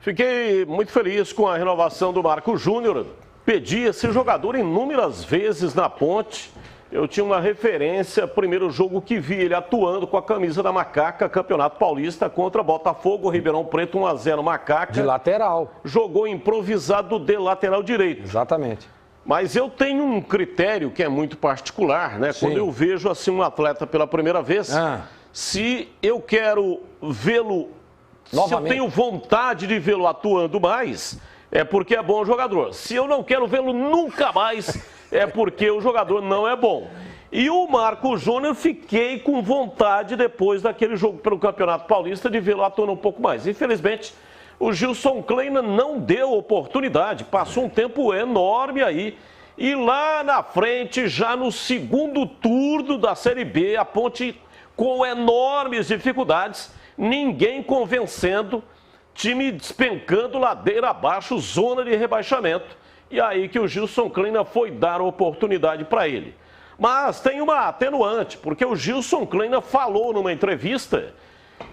Fiquei muito feliz com a renovação do Marco Júnior. Pedi esse jogador inúmeras vezes na Ponte. Eu tinha uma referência, primeiro jogo que vi ele atuando com a camisa da Macaca, Campeonato Paulista contra Botafogo, Ribeirão Preto, 1-0 Macaca. De lateral. Jogou improvisado de lateral direito. Exatamente. Mas eu tenho um critério que é muito particular, né? Sim. Quando eu vejo assim um atleta pela primeira vez, se eu quero vê-lo, se eu tenho vontade de vê-lo atuando mais, é porque é bom jogador. Se eu não quero vê-lo nunca mais, é porque o jogador não é bom. E o Marco Júnior, fiquei com vontade depois daquele jogo pelo Campeonato Paulista de vê-lo atuando um pouco mais. Infelizmente, o Gilson Kleina não deu oportunidade, passou um tempo enorme aí. E lá na frente, já no segundo turno da Série B, a Ponte com enormes dificuldades, ninguém convencendo, time despencando ladeira abaixo, zona de rebaixamento. E aí que o Gilson Kleina foi dar oportunidade para ele. Mas tem uma atenuante, porque o Gilson Kleina falou numa entrevista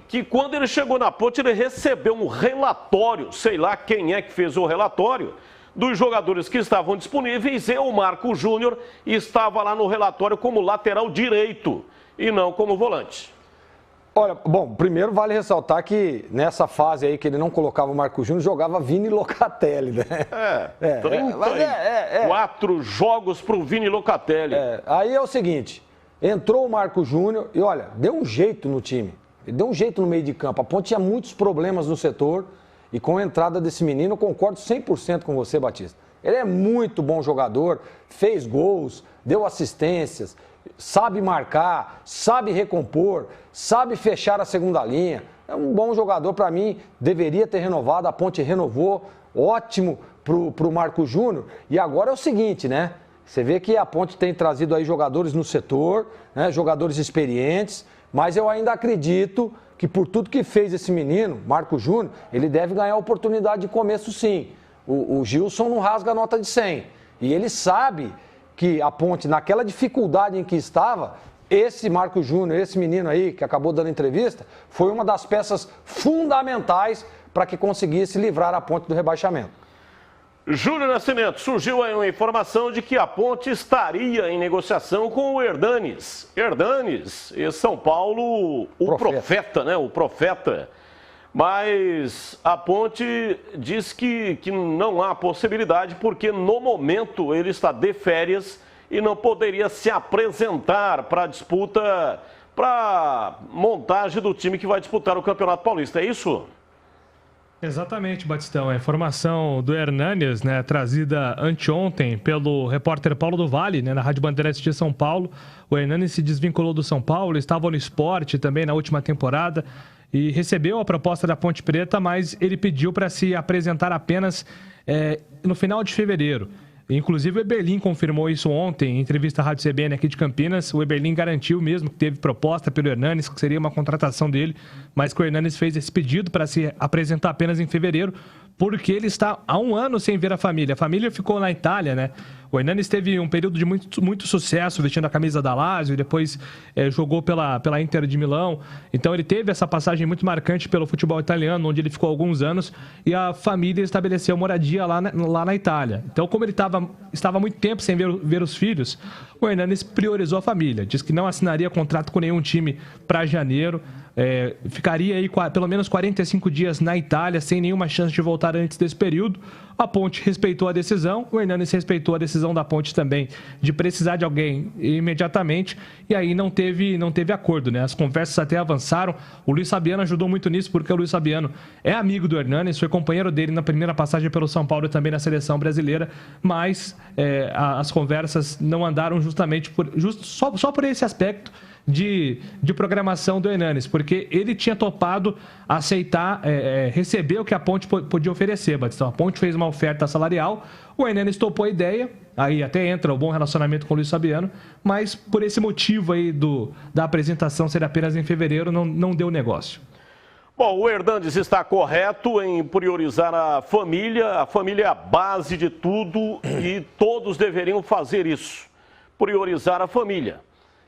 que quando ele chegou na Ponte, ele recebeu um relatório, sei lá quem é que fez o relatório, dos jogadores que estavam disponíveis, e o Marco Júnior estava lá no relatório como lateral direito e não como volante. Olha, bom, primeiro vale ressaltar que nessa fase aí que ele não colocava o Marco Júnior, jogava Vini Locatelli, né? 34 jogos para o Vini Locatelli. Aí é o seguinte, entrou o Marco Júnior e olha, deu um jeito no time. Ele deu um jeito no meio de campo. A Ponte tinha muitos problemas no setor e com a entrada desse menino, eu concordo 100% com você, Batista. Ele é muito bom jogador, fez gols, deu assistências, sabe marcar, sabe recompor, sabe fechar a segunda linha. É um bom jogador, para mim, deveria ter renovado, a Ponte renovou, ótimo pro Marco Júnior. E agora é o seguinte, né? Você vê que a Ponte tem trazido aí jogadores no setor, né? Jogadores experientes, mas eu ainda acredito que por tudo que fez esse menino, Marco Júnior, ele deve ganhar oportunidade de começo sim. O Gilson não rasga a nota de 100. E ele sabe que a Ponte, naquela dificuldade em que estava, esse Marco Júnior, esse menino aí que acabou dando entrevista, foi uma das peças fundamentais para que conseguisse livrar a Ponte do rebaixamento. Júlio Nascimento, surgiu aí uma informação de que a Ponte estaria em negociação com o Hernanes. Hernanes, e São Paulo, o profeta, né? O profeta. Mas a Ponte diz que não há possibilidade porque no momento ele está de férias e não poderia se apresentar para a disputa, para montagem do time que vai disputar o Campeonato Paulista. É isso? Exatamente, Batistão. A informação do Hernanes, né, trazida anteontem pelo repórter Paulo do Vale, né, na Rádio Bandeirantes de São Paulo. O Hernanes se desvinculou do São Paulo, estava no Sport também na última temporada e recebeu a proposta da Ponte Preta, mas ele pediu para se apresentar apenas no final de fevereiro. Inclusive o Eberlin confirmou isso ontem em entrevista à Rádio CBN aqui de Campinas. O Eberlin garantiu mesmo que teve proposta pelo Hernanes, que seria uma contratação dele, mas que o Hernanes fez esse pedido para se apresentar apenas em fevereiro, porque ele está há um ano sem ver a família. A família ficou na Itália, né? O Hernanes teve um período de muito sucesso vestindo a camisa da Lazio e depois jogou pela Inter de Milão. Então ele teve essa passagem muito marcante pelo futebol italiano, onde ele ficou alguns anos e a família estabeleceu moradia lá na Itália. Então, como ele estava há muito tempo sem ver os filhos, o Hernanes priorizou a família. Diz que não assinaria contrato com nenhum time para janeiro. Ficaria aí pelo menos 45 dias na Itália, sem nenhuma chance de voltar antes desse período. A Ponte respeitou a decisão, o Hernanes respeitou a decisão da Ponte também de precisar de alguém imediatamente, e aí não teve acordo, né? As conversas até avançaram. O Luiz Fabiano ajudou muito nisso, porque o Luiz Fabiano é amigo do Hernanes, foi companheiro dele na primeira passagem pelo São Paulo e também na seleção brasileira, mas as conversas não andaram justamente só por esse aspecto de programação do Hernanes, porque ele tinha topado aceitar, receber o que a Ponte podia oferecer, Batistão. A Ponte fez uma oferta salarial, o Hernanes topou a ideia, aí até entra o bom relacionamento com o Luiz Fabiano, mas por esse motivo aí da apresentação ser apenas em fevereiro, não deu negócio. Bom, o Hernanes está correto em priorizar a família é a base de tudo e todos deveriam fazer isso, priorizar a família.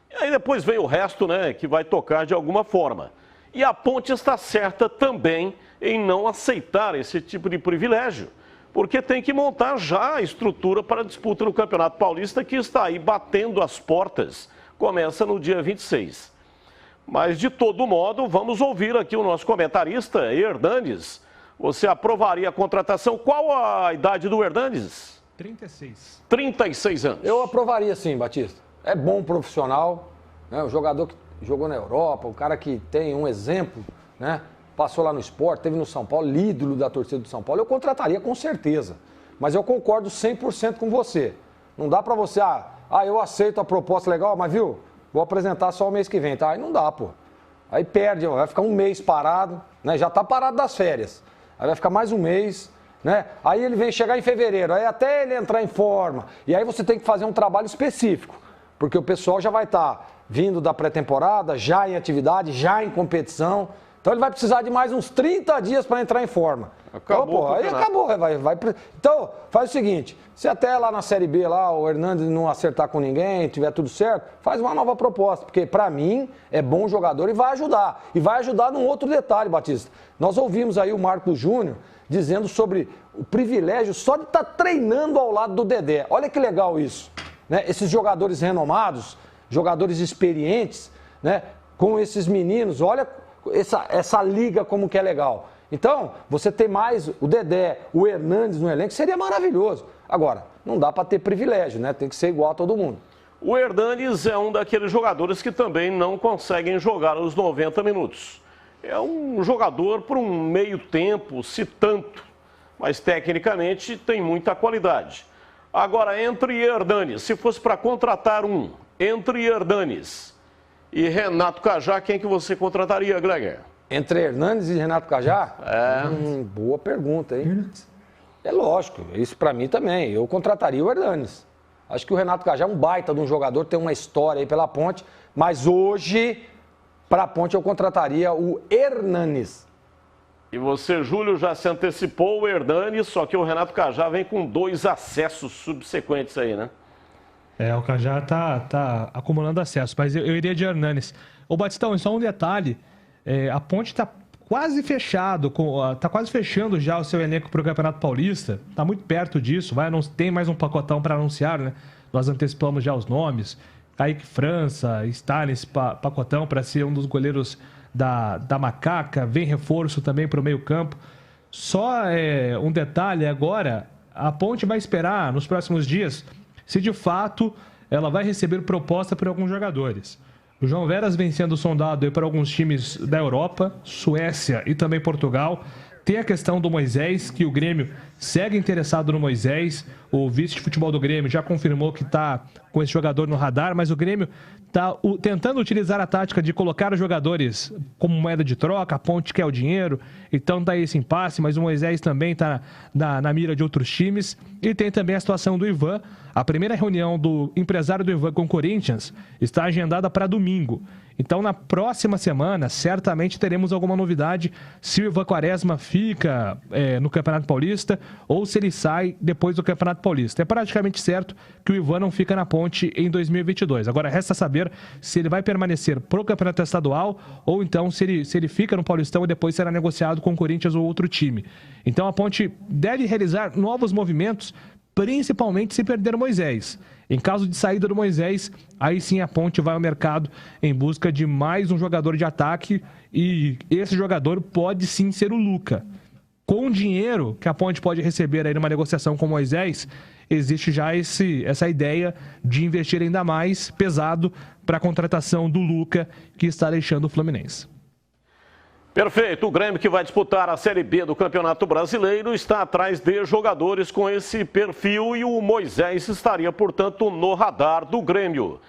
E aí depois vem o resto, né, que vai tocar de alguma forma. E a Ponte está certa também em não aceitar esse tipo de privilégio, porque tem que montar já a estrutura para a disputa no Campeonato Paulista, que está aí batendo as portas. Começa no dia 26. Mas, de todo modo, vamos ouvir aqui o nosso comentarista, Hernanes. Você aprovaria a contratação? Qual a idade do Hernanes? 36. 36 anos. Eu aprovaria sim, Batista. É bom profissional, né? O jogador que jogou na Europa, o cara que tem um exemplo, né? Passou lá no Sport, teve no São Paulo, ídolo da torcida do São Paulo, eu contrataria com certeza. Mas eu concordo 100% com você. Não dá pra você, eu aceito a proposta legal, mas viu, vou apresentar só o mês que vem, tá? Aí não dá, pô. Aí perde, vai ficar um mês parado, né? Já tá parado das férias. Aí vai ficar mais um mês, né? Aí ele vem chegar em fevereiro, aí até ele entrar em forma. E aí você tem que fazer um trabalho específico, porque o pessoal já vai estar vindo da pré-temporada, já em atividade, já em competição. Então ele vai precisar de mais uns 30 dias para entrar em forma. Acabou. Então, aí acabou. Então, faz o seguinte, se até lá na Série B lá o Hernanes não acertar com ninguém, tiver tudo certo, faz uma nova proposta, porque para mim é bom jogador e vai ajudar. E vai ajudar num outro detalhe, Batista. Nós ouvimos aí o Marcos Júnior dizendo sobre o privilégio só de estar treinando ao lado do Dedé. Olha que legal isso, né? Esses jogadores renomados, jogadores experientes, né? Com esses meninos, olha essa liga como que é legal. Então, você ter mais o Dedé, o Hernanes no elenco, seria maravilhoso. Agora, não dá para ter privilégio, né? Tem que ser igual a todo mundo. O Hernanes é um daqueles jogadores que também não conseguem jogar os 90 minutos. É um jogador por um meio tempo, se tanto, mas tecnicamente tem muita qualidade. Agora, entre Hernanes, se fosse para contratar entre Hernanes e Renato Cajá, quem que você contrataria, Gleger? Entre Hernanes e Renato Cajá? Boa pergunta, hein? É lógico, isso pra mim também. Eu contrataria o Hernanes. Acho que o Renato Cajá é um baita de um jogador, tem uma história aí pela Ponte, mas hoje, pra Ponte, eu contrataria o Hernanes. E você, Júlio, já se antecipou o Hernanes, só que o Renato Cajá vem com 2 acessos subsequentes aí, né? O Cajá tá acumulando acesso, mas eu iria de Hernanes. Ô Batistão, só um detalhe, a Ponte tá quase fechado, tá quase fechando já o seu elenco para o Campeonato Paulista, tá muito perto disso, tem mais um pacotão para anunciar, né? Nós antecipamos já os nomes, Kaique França está nesse pacotão para ser um dos goleiros da Macaca, vem reforço também para o meio campo. Só um detalhe agora, a Ponte vai esperar nos próximos dias se de fato ela vai receber proposta por alguns jogadores. O João Veras vem sendo sondado por alguns times da Europa, Suécia e também Portugal. Tem a questão do Moisés, que o Grêmio segue interessado no Moisés. O vice de futebol do Grêmio já confirmou que está com esse jogador no radar, mas o Grêmio está tentando utilizar a tática de colocar os jogadores como moeda de troca, a Ponte quer o dinheiro, então está esse impasse, mas o Moisés também está na mira de outros times. E tem também a situação do Ivan. A primeira reunião do empresário do Ivan com o Corinthians está agendada para domingo. Então, na próxima semana, certamente teremos alguma novidade se o Ivan Quaresma fica no Campeonato Paulista ou se ele sai depois do Campeonato Paulista. É praticamente certo que o Ivan não fica na Ponte em 2022. Agora, resta saber se ele vai permanecer pro Campeonato Estadual ou então se ele fica no Paulistão e depois será negociado com o Corinthians ou outro time. Então, a Ponte deve realizar novos movimentos, principalmente se perder o Moisés. Em caso de saída do Moisés, aí sim a Ponte vai ao mercado em busca de mais um jogador de ataque e esse jogador pode sim ser o Luca. Com o dinheiro que a Ponte pode receber aí numa negociação com o Moisés, existe já essa ideia de investir ainda mais pesado para a contratação do Luca, que está deixando o Fluminense. Perfeito, o Grêmio, que vai disputar a Série B do Campeonato Brasileiro, está atrás de jogadores com esse perfil e o Moisés estaria, portanto, no radar do Grêmio.